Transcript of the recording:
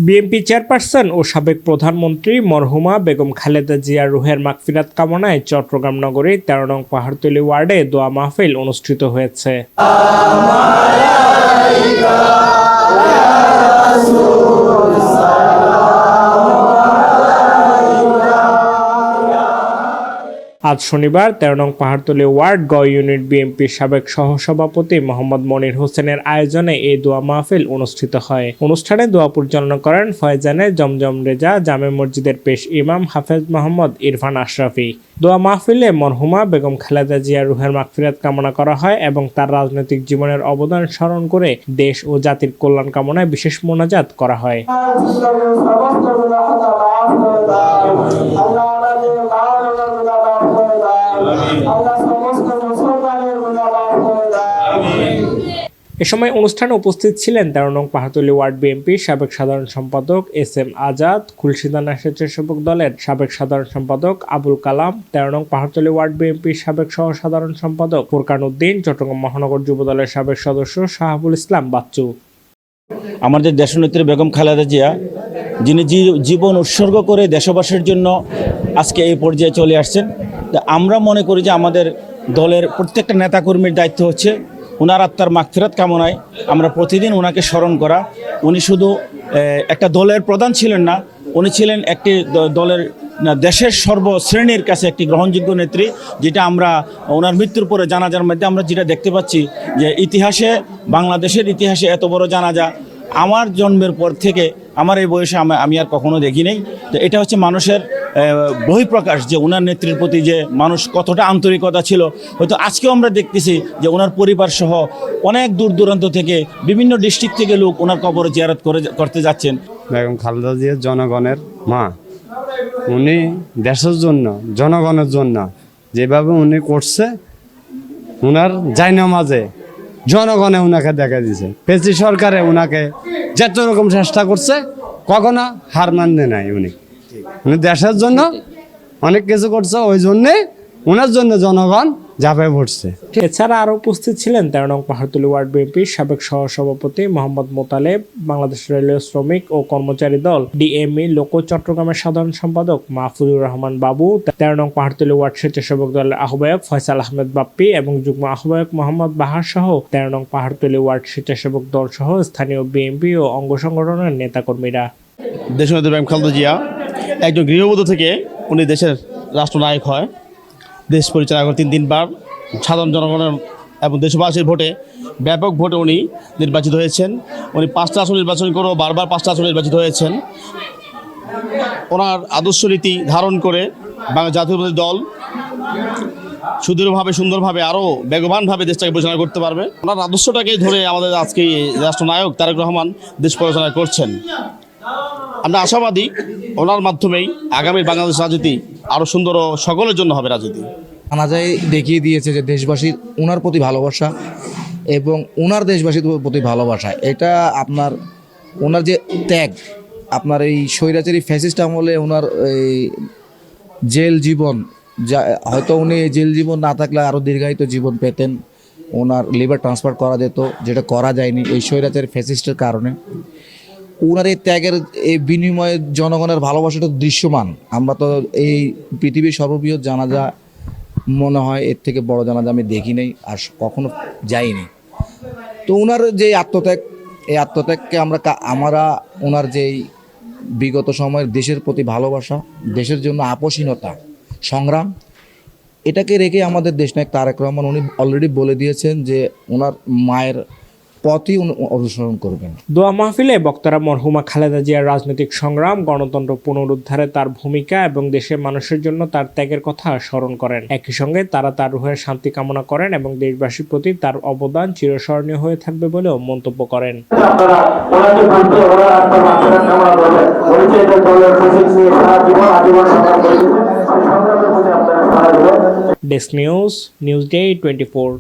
BNP chairperson ও সাবেক প্রধানমন্ত্রী মরহুমা বেগম খালেদা জিয়ার রুহের মাগফিরাত কামনায় চট্টগ্রাম নগরীর ১৩ নং পাহাড়তলী ওয়ার্ডে দোয়া মাহফিল অনুষ্ঠিত হয়েছে। আজ শনিবার ১৩ নং পাহাড়তলী ওয়ার্ড গ ইউনিট বিএনপির সাবেক সহসভাপতি মোহাম্মদ মনির হোসেনের আয়োজনে এই দোয়া মাহফিল অনুষ্ঠিত হয়। অনুষ্ঠানে দোয়া পরিচালনা করেন ফয়জানে জমজম রেজা জামে মসজিদের পেশ ইমাম হাফেজ মোহাম্মদ ইরফান আশরাফি। দোয়া মাহফিলে মরহুমা বেগম খালেদা জিয়ার রুহের মাগফিরাত কামনা করা হয় এবং তার রাজনৈতিক জীবনের অবদান স্মরণ করে দেশ ও জাতির কল্যাণ কামনায় বিশেষ মোনাজাত করা হয়। এ সময় অনুষ্ঠানে উপস্থিত ছিলেন ১৩ নং পাহাড়তলী ওয়ার্ড বিএনপির সাবেক সাধারণ সম্পাদক এস.এম. আজাদ, খুলশিদানা স্বেচ্ছাসেবক দলের সাবেক সাধারণ সম্পাদক আবুল কালাম, ১৩ নং পাহাড়তলী ওয়ার্ড বিএনপির সাবেক সহ সাধারণ সম্পাদক ফুরকান উদ্দিন, চট্টগ্রাম মহানগর যুব দলের সাবেক সদস্য শাহাবুল ইসলাম বাচ্চু। আমাদের দেশনেত্রী বেগম খালেদা জিয়া, যিনি জীবন উৎসর্গ করে দেশবাসীর জন্য আজকে এই পর্যায়ে চলে আসছেন, আমরা মনে করি যে আমাদের দলের প্রত্যেকটা নেতাকর্মীর দায়িত্ব হচ্ছে ওনার আত্মার মাগফিরাত কামনায় আমরা প্রতিদিন ওনাকে স্মরণ করা। উনি শুধু একটা দলের প্রধান ছিলেন না, উনি ছিলেন একটি দলের দেশের সর্বশ্রেণীর কাছে একটি গ্রহণযোগ্য নেত্রী, যেটা আমরা ওনার মৃত্যুর পরে জানাজার মধ্যে আমরা যেটা দেখতে পাচ্ছি যে ইতিহাসে, বাংলাদেশের ইতিহাসে এত বড় জানাজা আমার জন্মের পর থেকে আমার এই বয়সে আমি আর কখনো দেখি নাই। তো এটা হচ্ছে মানুষের বহিঃপ্রকাশ যে ওনার নেত্রীর প্রতি যে মানুষ কতটা আন্তরিকতা ছিল। হয়তো আজকেও আমরা দেখতেছি যে ওনার পরিবার সহ অনেক দূর দূরান্ত থেকে বিভিন্ন ডিস্ট্রিক্ট থেকে লোক ওনার কবরে জিয়ারত করতে যাচ্ছেন। বেগম খালেদা জিয়া জনগণের মা, উনি দেশের জন্য, জনগণের জন্য যেভাবে উনি করছে, ওনার জায়নামাজে জনগণে ওনাকে দেখা দিয়েছে। পেসি সরকারে ওনাকে যত রকম চেষ্টা করছে, কখনো হার মানতে নাই। উনি দেশের জন্য অনেক কিছু করছে, ওই জন্যে ওনার জন্য জনগণ ঝাঁপিয়ে পড়ছে। এছাড়া আরো উপস্থিত ছিলেন ১৩ নং পাহাড়তলী ওয়ার্ড বিএনপির সাবেক সহসভাপতি মোহাম্মদ মোতালেব, বাংলাদেশ রেলওয়ে শ্রমিক ও কর্মচারী দল ডিএমই লোক চট্টগ্রামের সাধারণ সম্পাদক মাহফুজুর রহমান বাবু, ১৩ নং পাহাড়তলী ওয়ার্ড স্বেচ্ছাসেবক দলের আহ্বায়ক ফয়সাল আহমেদ বাপ্পি এবং যুগ্ম আহ্বায়ক মোহাম্মদ বাহার সহ ১৩ নং পাহাড়তলী ওয়ার্ড স্বেচ্ছাসেবক দল সহ স্থানীয় বিএনপি ও অঙ্গ সংগঠনের নেতাকর্মীরা। দেশনেত্রী বেগম খালেদা জিয়া একজন গৃহবধূ থেকে উনি দেশের রাষ্ট্রনায়ক হয়। দেশ পরিচালনা করে 3বার সাধারণ জনগণের এবং দেশবাসীর ভোটে, ব্যাপক ভোটে উনি নির্বাচিত হয়েছেন। উনি 5টা আসন নির্বাচন করেও বারবার 5টা আসন নির্বাচিত হয়েছেন। ওনার আদর্শ নীতি ধারণ করে বাংলা জাতীয়তাবাদী দল সুদৃঢ়ভাবে, সুন্দরভাবে, আরও বেগবানভাবে দেশটাকে পরিচালনা করতে পারবে। ওনার আদর্শটাকে ধরে আমাদের আজকে রাষ্ট্রনায়ক তারেক রহমান দেশ পরিচালনা করছেন। আমরা আশাবাদী ওনার মাধ্যমেই আগামী বাংলাদেশ রাজনীতি আরও সুন্দর ও সকলের জন্য হবে রাজনীতি। আনাজাই দেখিয়ে দিয়েছে যে দেশবাসীর ওনার প্রতি ভালোবাসা এবং ওনার দেশবাসীর প্রতি ভালোবাসা, এটা আপনার ওনার যে ত্যাগ, আপনার এই স্বৈরাচারী ফ্যাসিস্ট আমলে ওনার এই জেল জীবন, যা হয়তো উনি জেল জীবন না থাকলে আরও দীর্ঘায়িত জীবন পেতেন, ওনার লিভার ট্রান্সফার করা যেত, যেটা করা যায়নি এই স্বৈরাচারী ফ্যাসিস্টের কারণে। ওনার এই ত্যাগের এই বিনিময়ে জনগণের ভালোবাসাটা দৃশ্যমান। আমরা তো এই পৃথিবীর সর্ববৃহৎ জানাজা মনে হয় এর থেকে বড় জানাজা আমি দেখি নাই আর কখনো যাইনি। তো ওনার যে আত্মত্যাগ, এই আত্মত্যাগকে আমরা ওনার যেই বিগত সময়ের দেশের প্রতি ভালোবাসা, দেশের জন্য আপোষহীনতা, সংগ্রাম, এটাকে রেখে আমাদের দেশনায়ক তারেক রহমান উনি অলরেডি বলে দিয়েছেন যে ওনার মায়ের পথই অনুসরণ করবেন। দোয়া মাহফিলে বক্তারা মরহুমা খালেদা জিয়ার রাজনৈতিক সংগ্রাম, গণতন্ত্র পুনরুদ্ধারে তার ভূমিকা এবং দেশের মানুষের জন্য তার ত্যাগের কথা স্মরণ করেন। একই সঙ্গে তারা তার রুহের শান্তি কামনা করেন এবং দেশবাসীর প্রতি তার অবদান চিরস্মরণীয় হয়ে থাকবে বলেও মন্তব্য করেন। Desk news, news day 24।